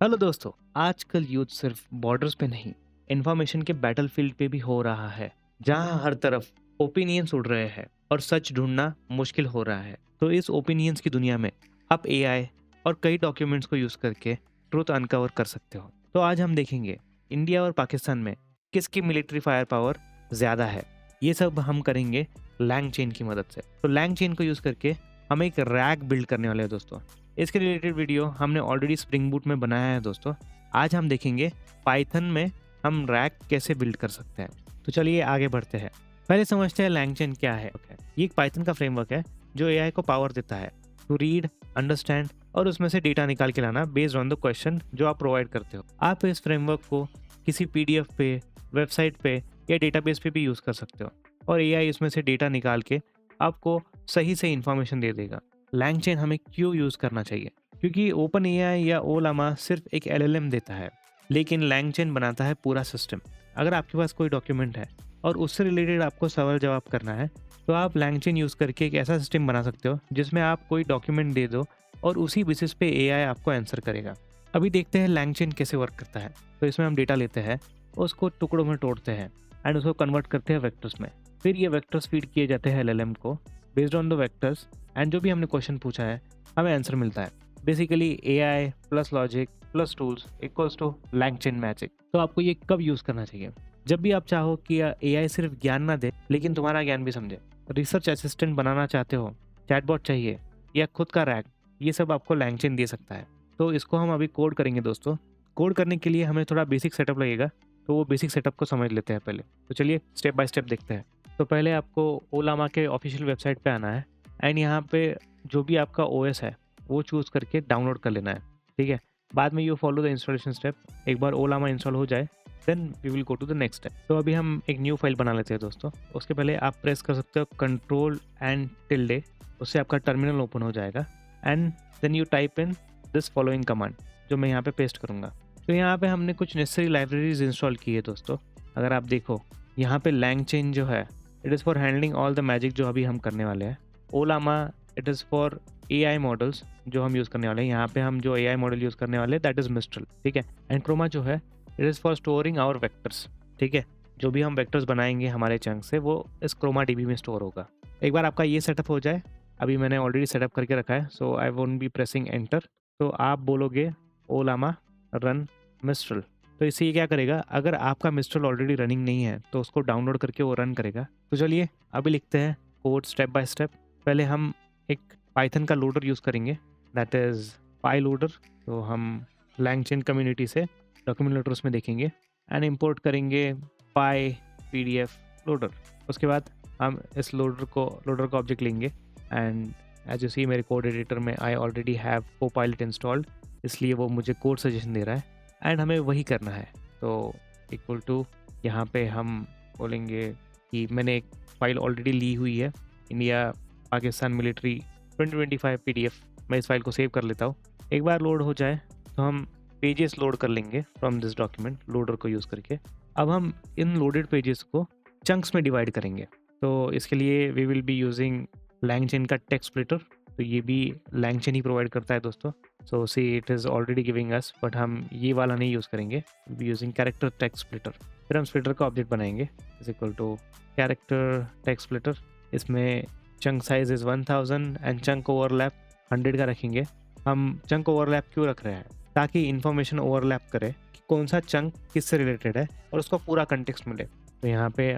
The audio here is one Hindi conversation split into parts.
हेलो दोस्तों। आजकल यूथ सिर्फ बॉर्डर्स पे नहीं, इंफॉर्मेशन के बैटलफील्ड पे भी हो रहा है, जहां हर तरफ ओपिनियंस उड़ रहे हैं और सच ढूंढना मुश्किल हो रहा है। तो इस ओपिनियंस की दुनिया में आप एआई और कई डॉक्यूमेंट्स को यूज करके ट्रूथ अनकवर कर सकते हो। तो आज हम देखेंगे इंडिया और पाकिस्तान में किसकी मिलिट्री फायर पावर ज्यादा है। ये सब हम करेंगे लैंग चेन की मदद से। तो लैंग चेन को यूज करके हम एक रैक बिल्ड करने वाले हैं दोस्तों। इसके रिलेटेड वीडियो हमने ऑलरेडी स्प्रिंग बूट में बनाया है दोस्तों। आज हम देखेंगे पाइथन में हम रैक कैसे बिल्ड कर सकते हैं। तो चलिए आगे बढ़ते हैं। पहले समझते हैं लैंगचेन क्या है। ये एक पाइथन का फ्रेमवर्क है जो एआई को पावर देता है टू रीड, अंडरस्टैंड और उसमें से डेटा निकाल के लाना बेस्ड ऑन द क्वेश्चन जो आप प्रोवाइड करते हो। आप इस फ्रेमवर्क को किसी पीडीएफ पे, वेबसाइट पे या डेटाबेस पे भी यूज़ कर सकते हो और एआई इसमें से डेटा निकाल के आपको सही से इंफॉर्मेशन दे देगा। लैंगचेन हमें क्यों यूज़ करना चाहिए? क्योंकि ओपन एआई या ओलामा सिर्फ एक एलएलएम देता है, लेकिन लैंगचेन बनाता है पूरा सिस्टम। अगर आपके पास कोई डॉक्यूमेंट है और उससे रिलेटेड आपको सवाल जवाब करना है, तो आप लैंगचेन यूज़ करके एक ऐसा सिस्टम बना सकते हो जिसमें आप कोई डॉक्यूमेंट दे दो और उसी बेसिस पे एआई आपको आंसर करेगा। अभी देखते हैं लैंगचेन कैसे वर्क करता है। तो इसमें हम डेटा लेते हैं, उसको टुकड़ों में तोड़ते हैं एंड उसको कन्वर्ट करते हैं वेक्टर्स में। फिर ये वेक्टर्स फीड किए जाते हैं एलएलएम को। Based on the vectors and जो भी हमने क्वेश्चन पूछा है, हमें आंसर मिलता है। Basically AI plus logic plus tools equals to LangChain magic. तो आपको ये कब यूज़ करना चाहिए? जब भी आप चाहो कि एआई सिर्फ ज्ञान ना दे लेकिन तुम्हारा ज्ञान भी समझे। रिसर्च असिस्टेंट बनाना चाहते हो, चैटबॉट चाहिए या खुद का रैक, ये सब आपको लैंगचेन दे सकता है। तो इसको हम अभी कोड करेंगे दोस्तों। कोड करने के लिए हमें थोड़ा बेसिक सेटअप लगेगा, तो वो बेसिक सेटअप को समझ लेते हैं पहले। तो चलिए स्टेप बाय स्टेप देखते हैं। तो पहले आपको ओलामा के ऑफिशियल वेबसाइट पे आना है एंड यहाँ पे जो भी आपका ओएस है वो चूज़ करके डाउनलोड कर लेना है, ठीक है। बाद में you follow the installation step. एक बार ओलामा इंस्टॉल हो जाए then we will go to the next step. तो अभी हम एक न्यू फाइल बना लेते हैं दोस्तों। उसके पहले आप प्रेस कर सकते हो कंट्रोल एंड टिल्डे, उससे आपका टर्मिनल ओपन हो जाएगा and then you type in this following command जो मैं यहाँ पे पेस्ट करूँगा। तो यहाँ पे हमने कुछ नेसेसरी लाइब्रेरीज इंस्टॉल की है दोस्तों। अगर आप देखो यहाँ पे लैंगचेन जो है it is for handling all the magic जो अभी हम करने वाले हैं। Ollama it is for AI models जो हम यूज़ करने वाले हैं। यहाँ पे हम जो एआई मॉडल यूज़ करने वाले हैं दैट इज़ मिस्ट्रल, ठीक है। एंड क्रोमा जो है it is for storing our vectors, ठीक है। जो भी हम वेक्टर्स बनाएंगे हमारे चंक से वो इस क्रोमा डीबी में स्टोर होगा। एक बार आपका ये सेटअप हो जाए, अभी मैंने ऑलरेडी सेटअप करके रखा है, so I won't be pressing enter. तो आप बोलोगे ओलामा रन मिस्ट्रल। तो इससे ये क्या करेगा, अगर आपका मिस्ट्रल ऑलरेडी रनिंग नहीं है तो उसको डाउनलोड करके वो रन करेगा। तो चलिए अभी लिखते हैं कोड स्टेप बाय स्टेप। पहले हम एक पाइथन का लोडर यूज़ करेंगे दैट इज़ पाई लोडर। तो हम लैंगचेन कम्युनिटी से डॉक्यूमेंट लोडर्स में देखेंगे एंड इंपोर्ट करेंगे पाई पीडीएफ लोडर। उसके बाद हम इस लोडर का ऑब्जेक्ट लेंगे एंड एज यू सी मेरे कोड एडिटर में I already have Copilot installed, इसलिए वो मुझे कोड सजेशन दे रहा है एंड हमें वही करना है। तो इक्वल टू यहाँ पे हम बोलेंगे कि मैंने एक फ़ाइल ऑलरेडी ली हुई है, इंडिया पाकिस्तान मिलिट्री 2025 पीडीएफ। मैं इस फाइल को सेव कर लेता हूँ। एक बार लोड हो जाए तो हम पेजेस लोड कर लेंगे फ्रॉम दिस डॉक्यूमेंट लोडर को यूज़ करके। अब हम इन लोडेड पेजेस को चंक्स में डिवाइड करेंगे। तो इसके लिए we will be using LangChain का टेक्स्ट स्प्लिटर। तो ये भी लैंगचेन ही प्रोवाइड करता है दोस्तों। So see it is already giving us, but हम ये वाला नहीं यूज़ करेंगे, be using character text splitter. फिर हम स्प्लिटर का ऑब्जेक्ट बनाएंगे is equal to character text splitter. इसमें chunk size is 1000 and chunk overlap 100 का रखेंगे। हम चंक ओवरलैप क्यों रख रहे हैं? ताकि इन्फॉर्मेशन ओवरलैप करे कि कौन सा चंक किससे रिलेटेड है और उसका पूरा कंटेक्स्ट मिले। तो यहाँ पे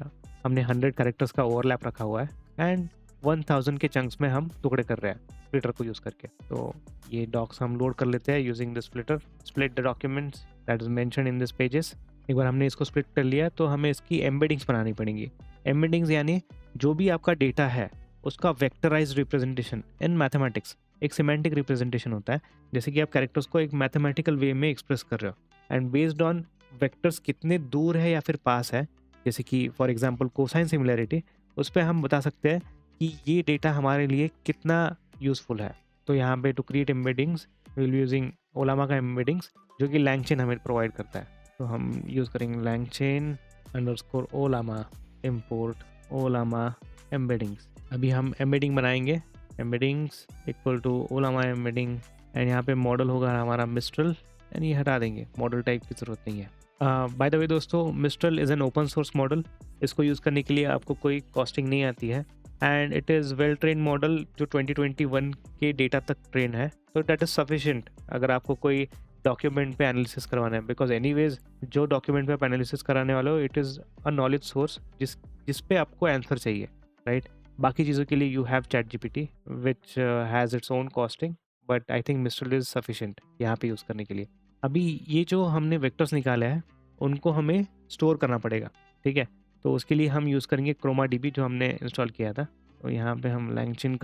हमने 100 कैरेक्टर्स का ओवरलैप रखा हुआ है एंड 1000 के चंक्स में हम टुकड़े कर रहे हैं स्प्लिटर को यूज़ करके। तो ये डॉक्स हम लोड कर लेते हैं using the splitter. Split the documents that is mention in this pages. एक बार हमने इसको स्प्लिट कर लिया तो हमें इसकी एम्बेडिंग्स बनानी पड़ेंगी। एम्बेडिंग्स यानी जो भी आपका डेटा है उसका वेक्टराइज रिप्रेजेंटेशन इन मैथमेटिक्स। एक सिमेंटिक रिप्रेजेंटेशन होता है, जैसे कि आप कैरेक्टर्स को एक मैथमेटिकल वे में एक्सप्रेस कर रहे हो एंड बेस्ड ऑन वेक्टर्स कितने दूर है या फिर पास है, जैसे कि फॉर एग्जांपल कोसाइन सिमिलैरिटी, उस पर हम बता सकते हैं कि ये डेटा हमारे लिए कितना यूज़फुल है। तो यहाँ पे to create embeddings will be using Ollama का एम्बेडिंग्स जो कि लैंगचेन हमें प्रोवाइड करता है। तो हम यूज़ करेंगे LangChain underscore Ollama import Ollama embeddings. अभी हम एम्बेडिंग बनाएंगे, embeddings equal to Ollama embedding and यहाँ पे मॉडल होगा हमारा मिस्ट्रल एंड ये हटा देंगे, मॉडल टाइप की ज़रूरत नहीं है। बाय द वे दोस्तों, mistral is an open source model. इसको यूज़ करने के लिए आपको कोई कॉस्टिंग नहीं आती है and it is well train model जो 2021 के डेटा तक ट्रेन है, तो दैट इज़ सफिशिएंट अगर आपको कोई डॉक्यूमेंट पे एनालिसिस करवाना है, बिकॉज एनीवेज जो डॉक्यूमेंट पे आप एनालिसिस कराने वाले हो it is a knowledge source जिस पे आपको आंसर चाहिए, राइट? बाकी चीज़ों के लिए you have chat GPT which has its own costing, but I think mistral is sufficient यहाँ पे यूज़ करने के लिए। अभी ये जो हमने वेक्टर्स निकाले हैं उनको हमें स्टोर करना पड़ेगा, ठीक है? तो उसके लिए हम यूज़ करेंगे क्रोमा डीबी जो हमने इंस्टॉल किया था। तो यहाँ पे हम LangChain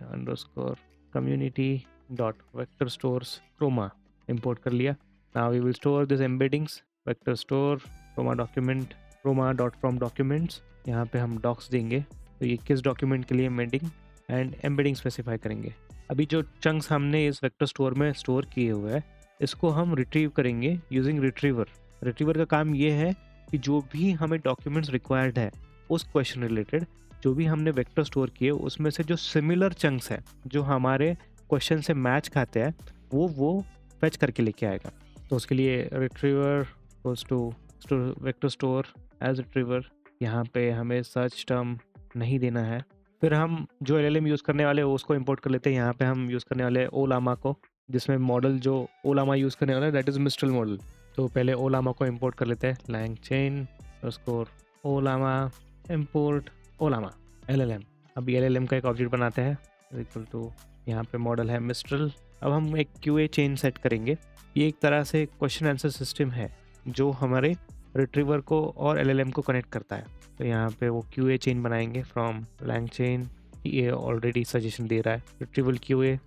underscore community dot vector stores Chroma import कर लिया। Now we will store this embeddings vector store Chroma document Chroma dot from documents. यहाँ पे हम डॉक्स देंगे, तो ये किस डॉक्यूमेंट के लिए एम्बेडिंग एंड एम्बेडिंग स्पेसिफाई करेंगे। अभी जो चंक्स हमने इस वेक्टर स्टोर में स्टोर किए हुए हैं इसको हम रिट्रीव करेंगे यूजिंग रिट्रीवर। रिट्रीवर का काम ये है कि जो भी हमें डॉक्यूमेंट्स रिक्वायर्ड है उस क्वेश्चन रिलेटेड, जो भी हमने वेक्टर स्टोर किए उसमें से जो सिमिलर चंक्स हैं जो हमारे क्वेश्चन से मैच खाते हैं वो फेच करके लेके आएगा। तो उसके लिए retriever goes to vector store as retriever. यहाँ पे हमें सर्च टर्म नहीं देना है। फिर हम जो एलएलएम यूज़ करने वाले हैं उसको इंपोर्ट कर लेते हैं। यहाँ पे हम यूज़ करने वाले हैं ओलामा को, जिसमें मॉडल जो ओलामा यूज़ करने वाला है दैट इज़ मिस्ट्रल मॉडल। तो पहले ओलामा को इंपोर्ट कर लेते हैं, लैंगचेन स्कोर ओलामा इंपोर्ट ओलामा एलएलएम। अभी एलएलएम का एक ऑब्जेक्ट बनाते हैं इक्वल टू, यहाँ पे मॉडल है मिस्ट्रल। अब हम एक क्यूए चेन सेट करेंगे। ये एक तरह से क्वेश्चन आंसर सिस्टम है जो हमारे रिट्रीवर को और एलएलएम को कनेक्ट करता है। तो यहाँ पे वो क्यूए चेन बनाएंगे फ्रॉम लैंगचेन। ये ऑलरेडी सजेशन दे रहा है retrieval QA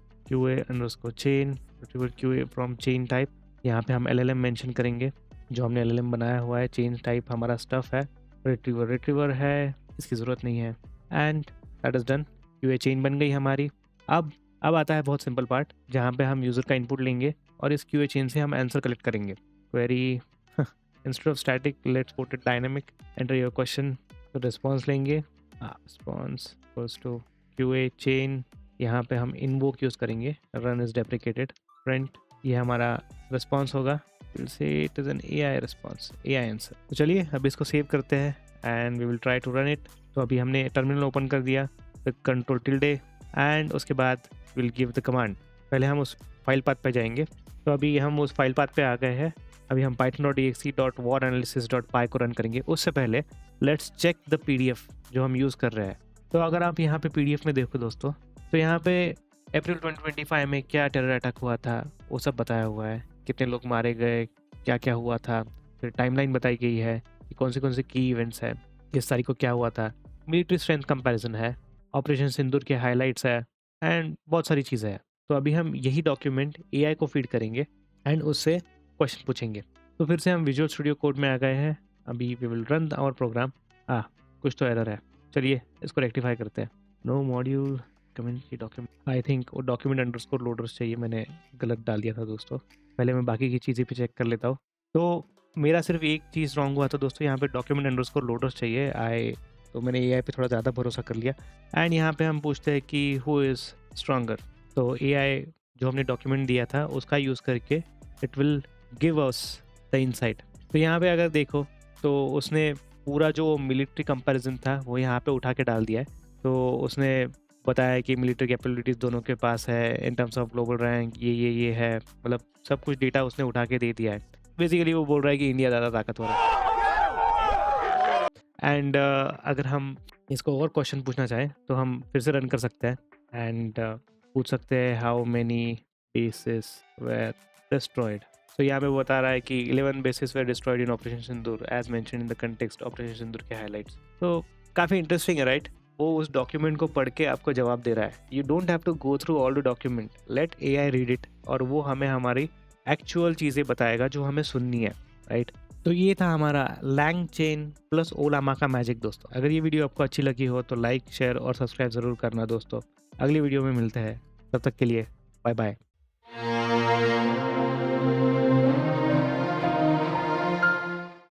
underscore chain retrieval QA from chain type. यहाँ पे हम एलएलएम मेंशन करेंगे जो हमने एलएलएम बनाया हुआ है। चेन टाइप हमारा स्टफ है, रिट्रीवर है, इसकी ज़रूरत नहीं है and that is done. QA chain बन गई हमारी। अब आता है बहुत सिंपल पार्ट जहाँ पे हम यूज़र का इनपुट लेंगे और इस क्यूए चेन से हम आंसर कलेक्ट करेंगे। Query instead of static let's put it dynamic, enter your question. तो रिस्पॉन्स लेंगे, response equals to QA chain. यहाँ पे हम इनवोक यूज़ करेंगे, रन इज़ डेप्रिकेटेड प्रिंट। ये हमारा रिस्पॉन्स होगा, will say it is an AI response, AI answer. तो चलिए अब इसको सेव करते हैं and we will try to run it. तो अभी हमने टर्मिनल ओपन कर दिया विद कंट्रोल टिल्डे एंड उसके बाद विल गिव द कमांड। पहले हम उस फाइल पाथ पे जाएंगे। तो अभी हम उस फाइल पाथ पे आ गए हैं। अभी हम python.exe.waranalysis.py को रन करेंगे। उससे पहले लेट्स चेक द पीडीएफ जो हम यूज़ कर रहे हैं। तो अगर आप यहाँ पे पीडीएफ में देखो दोस्तों, तो यहाँ पे अप्रैल 2025 में क्या टेरर अटैक हुआ था वो सब बताया हुआ है, कितने लोग मारे गए, क्या क्या हुआ था, फिर टाइमलाइन बताई गई है कि कौन से की इवेंट्स हैं, किस तारीख को क्या हुआ था, मिलिट्री स्ट्रेंथ कंपैरिजन है, ऑपरेशन सिंदूर के हाइलाइट्स है एंड बहुत सारी चीज़ें हैं। तो अभी हम यही डॉक्यूमेंट एआई को फीड करेंगे एंड उससे क्वेश्चन पूछेंगे। तो फिर से हम विजुअल स्टूडियो कोड में आ गए हैं। अभी we will run our program. कुछ तो एरर है, चलिए इसको रेक्टिफाई करते हैं। No module community document, I think वो डॉक्यूमेंट अंडरस्कोर लोडर्स चाहिए, मैंने गलत डाल दिया था दोस्तों। पहले मैं बाकी की चीज़ें भी चेक कर लेता हूँ। तो मेरा सिर्फ एक चीज़ रॉन्ग हुआ था दोस्तों, यहाँ पे डॉक्यूमेंट अंडरस्कोर लोडर्स चाहिए तो मैंने एआई पे थोड़ा ज़्यादा भरोसा कर लिया एंड यहाँ पे हम पूछते हैं कि हु इज़ स्ट्रॉन्गर। तो एआई जो हमने डॉक्यूमेंट दिया था उसका यूज़ करके it will give us the insight. तो यहाँ पे अगर देखो तो उसने पूरा जो मिलिट्री कंपैरिजन था वो यहाँ पे उठा के डाल दिया है। तो उसने बताया कि मिलिट्री कैपेबिलिटीज़ दोनों के पास है, in terms of global rank ये है, मतलब सब कुछ डेटा उसने उठा के दे दिया है। बेसिकली वो बोल रहा है कि इंडिया ज़्यादा ताकतवर है। एंड अगर हम इसको और क्वेश्चन पूछना चाहें तो हम फिर से रन कर सकते हैं एंड पूछ सकते हैं how many bases were destroyed. तो यहाँ पे वो बता रहा है कि 11 bases were destroyed in Operation Sindoor as mentioned in the context Operation Sindoor के हाइलाइट्स। तो काफ़ी इंटरेस्टिंग है, राइट? वो उस डॉक्यूमेंट को पढ़ के आपको जवाब दे रहा है। You don't have to go through all the document, let AI read it और वो हमें हमारी एक्चुअल चीज़ें बताएगा जो हमें सुननी है, राइट? तो ये था हमारा लैंगचेन प्लस ओलामा का मैजिक दोस्तों। अगर ये वीडियो आपको अच्छी लगी हो तो लाइक शेयर और सब्सक्राइब ज़रूर करना दोस्तों। अगली वीडियो में मिलते हैं, तब तक के लिए बाय बाय।